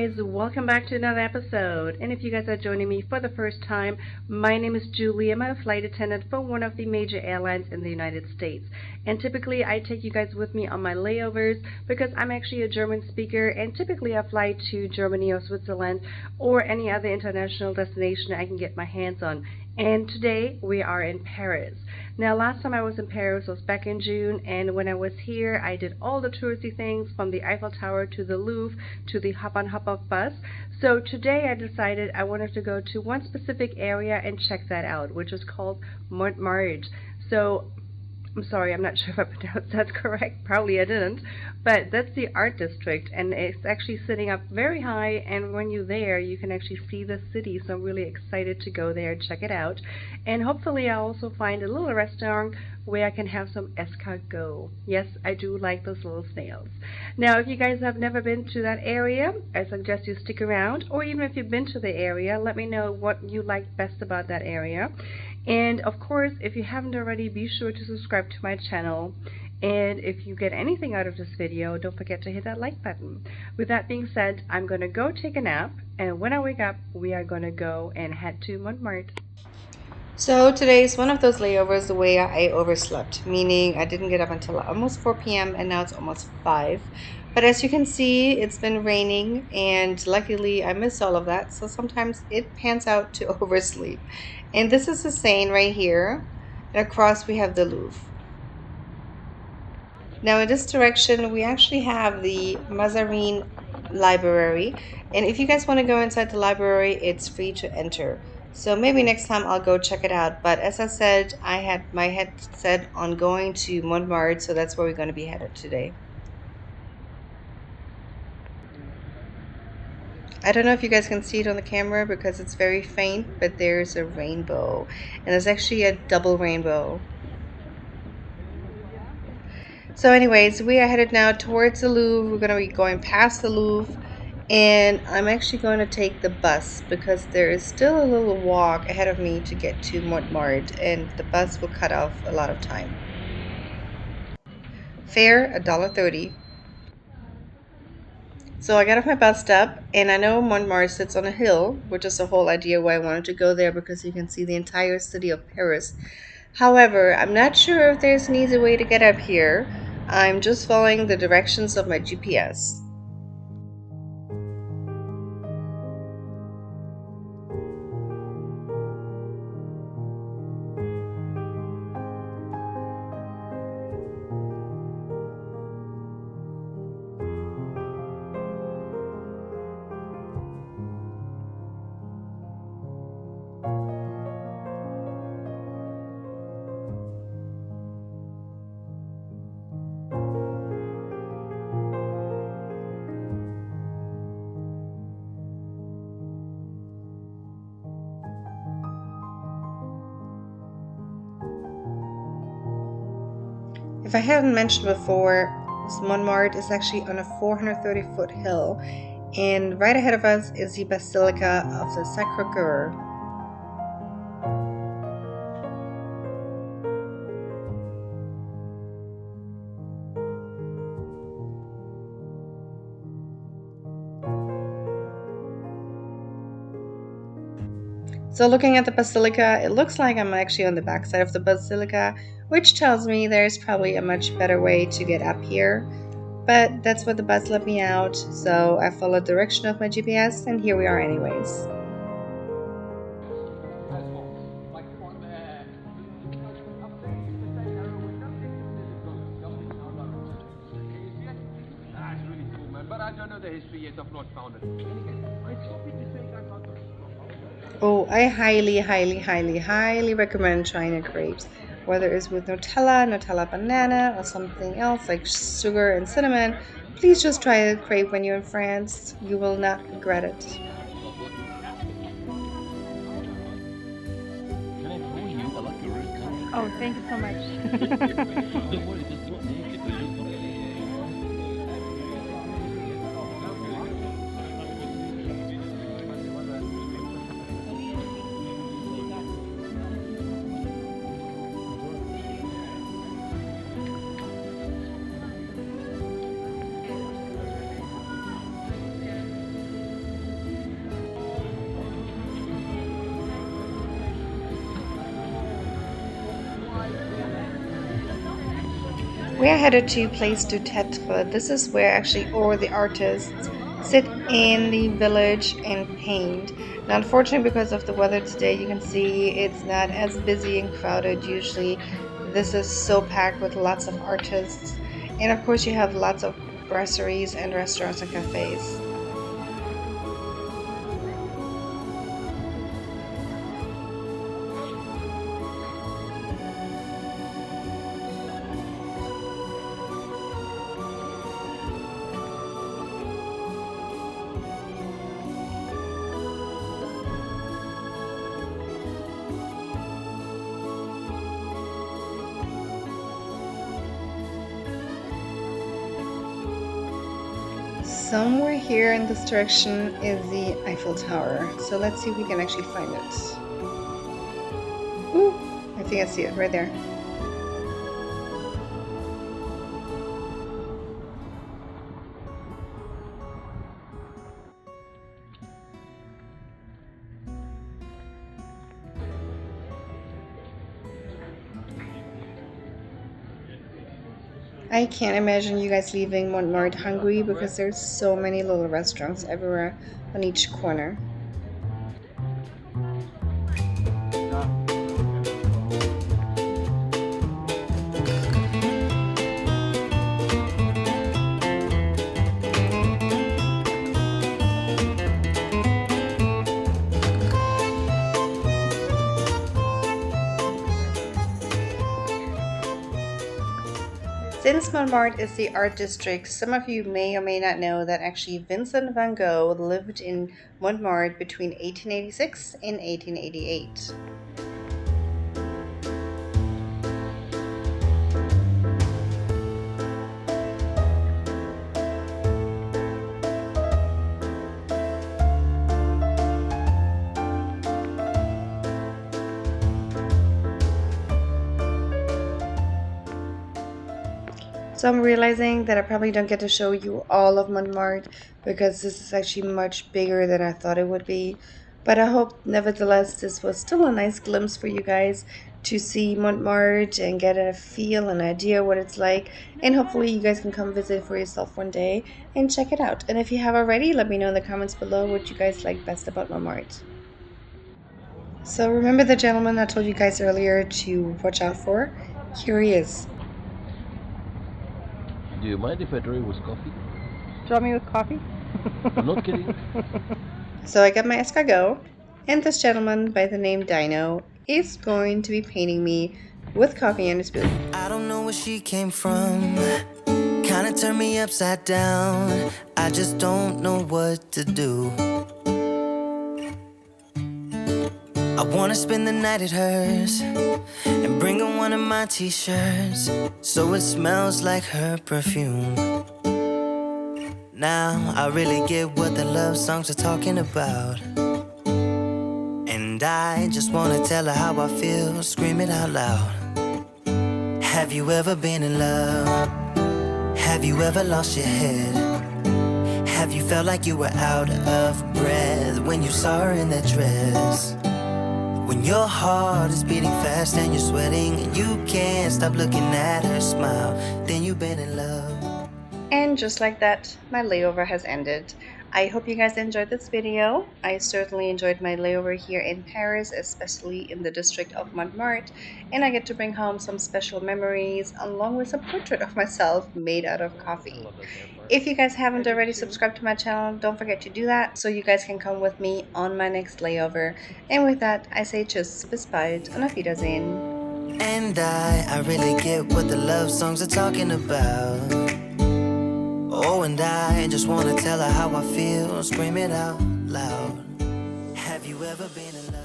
guys, welcome back to another episode. And if you guys are joining me for the first time, my name is Julie. I'm a flight attendant for one of the major airlines in the United States. And typically I take you guys with me on my layovers because I'm actually a German speaker, and typically I fly to Germany or Switzerland or any other international destination I can get my hands on. And today we are in Paris. Now, last time I was in Paris was back in June, and when I was here, I did all the touristy things from the Eiffel Tower to the Louvre to the hop-on hop-off bus. So today I decided I wanted to go to one specific area and check that out, which is called Montmartre. So I'm sorry, I'm not sure if I pronounced that correct. Probably I didn't. But that's the art district, and it's actually sitting up very high, and when you're there, you can actually see the city. So I'm really excited to go there and check it out. And hopefully I'll also find a little restaurant where I can have some escargot. Yes, I do like those little snails. Now, if you guys have never been to that area, I suggest you stick around. Or even if you've been to the area, let me know what you like best about that area. And of course, if you haven't already, be sure to subscribe to my channel. And if you get anything out of this video, don't forget to hit that like button. With that being said, I'm going to go take a nap, and when I wake up, we are going to go and head to Montmartre. So today is one of those layovers the way I overslept, meaning I didn't get up until almost 4 p.m. and now it's almost 5. But as you can see, it's been raining, and luckily I missed all of that, so sometimes it pans out to oversleep. And this is the Seine right here, and across we have the Louvre. Now in this direction we actually have the Mazarin Library, and if you guys want to go inside the library, it's free to enter. So maybe next time I'll go check it out. But as I said, I had my head set on going to Montmartre, so that's where we're going to be headed today. I don't know if you guys can see it on the camera because it's very faint, but there's a rainbow, and there's actually a double rainbow. So anyways, we are headed now towards the Louvre. We're going to be going past the Louvre, and I'm actually going to take the bus because there is still a little walk ahead of me to get to Montmartre, and the bus will cut off a lot of time. Fare $1.30. So I got off my bus stop, and I know Montmartre sits on a hill, which is the whole idea why I wanted to go there, because you can see the entire city of Paris. However, I'm not sure if there's an easy way to get up here. I'm just following the directions of my GPS. If I haven't mentioned before, Montmartre is actually on a 430-foot hill, and right ahead of us is the Basilica of the Sacré-Cœur. So looking at the Basilica, it looks like I'm actually on the backside of the Basilica, which tells me there's probably a much better way to get up here. But that's what the bus let me out, so I followed the direction of my GPS, and here we are anyways. But I don't know the history yet. I've not found it. Oh, I highly recommend trying the crepes. Whether it's with Nutella banana, or something else like sugar and cinnamon, please just try a crepe when you're in France. You will not regret it. Can I phone you? I like your red color. Oh, thank you so much. Don't worry, just don't need it, but just look at it. We are headed to Place du Tetre. This is where actually all the artists sit in the village and paint. Now, unfortunately, because of the weather today, you can see it's not as busy and crowded. Usually, this is so packed with lots of artists. And of course, you have lots of brasseries and restaurants and cafes. Somewhere here in this direction is the Eiffel Tower. So let's see if we can actually find it. Ooh, I think I see it right there. I can't imagine you guys leaving Montmartre hungry because there's so many little restaurants everywhere on each corner. Since Montmartre is the art district, some of you may or may not know that actually Vincent van Gogh lived in Montmartre between 1886 and 1888. So I'm realizing that I probably don't get to show you all of Montmartre because this is actually much bigger than I thought it would be. But I hope nevertheless this was still a nice glimpse for you guys to see Montmartre and get a feel, an idea what it's like. And hopefully you guys can come visit for yourself one day and check it out. And if you have already, let me know in the comments below what you guys like best about Montmartre. So remember the gentleman I told you guys earlier to watch out for? Here he is. Do you mind if I try with coffee? Draw me with coffee? I'm not kidding. So I got my escargot, and this gentleman by the name Dino is going to be painting me with coffee and a spoon. I don't know where she came from, kinda turned me upside down. I just don't know what to do. I wanna spend the night at hers and bring her one of my t-shirts so it smells like her perfume. Now I really get what the love songs are talking about, and I just wanna tell her how I feel, scream it out loud. Have you ever been in love? Have you ever lost your head? Have you felt like you were out of breath when you saw her in that dress? When your heart is beating fast and you're sweating and you can't stop looking at her smile, then you've been in love. And just like that, my layover has ended. I hope you guys enjoyed this video. I certainly enjoyed my layover here in Paris, especially in the district of Montmartre, and I get to bring home some special memories along with a portrait of myself made out of coffee. If you guys haven't already subscribed to my channel, don't forget to do that so you guys can come with me on my next layover. And with that, I say tschüss, bis bald und auf Wiedersehen. And I really get what the love songs are talking about. Oh, and I just wanna tell her how I feel, scream it out loud. Have you ever been in love?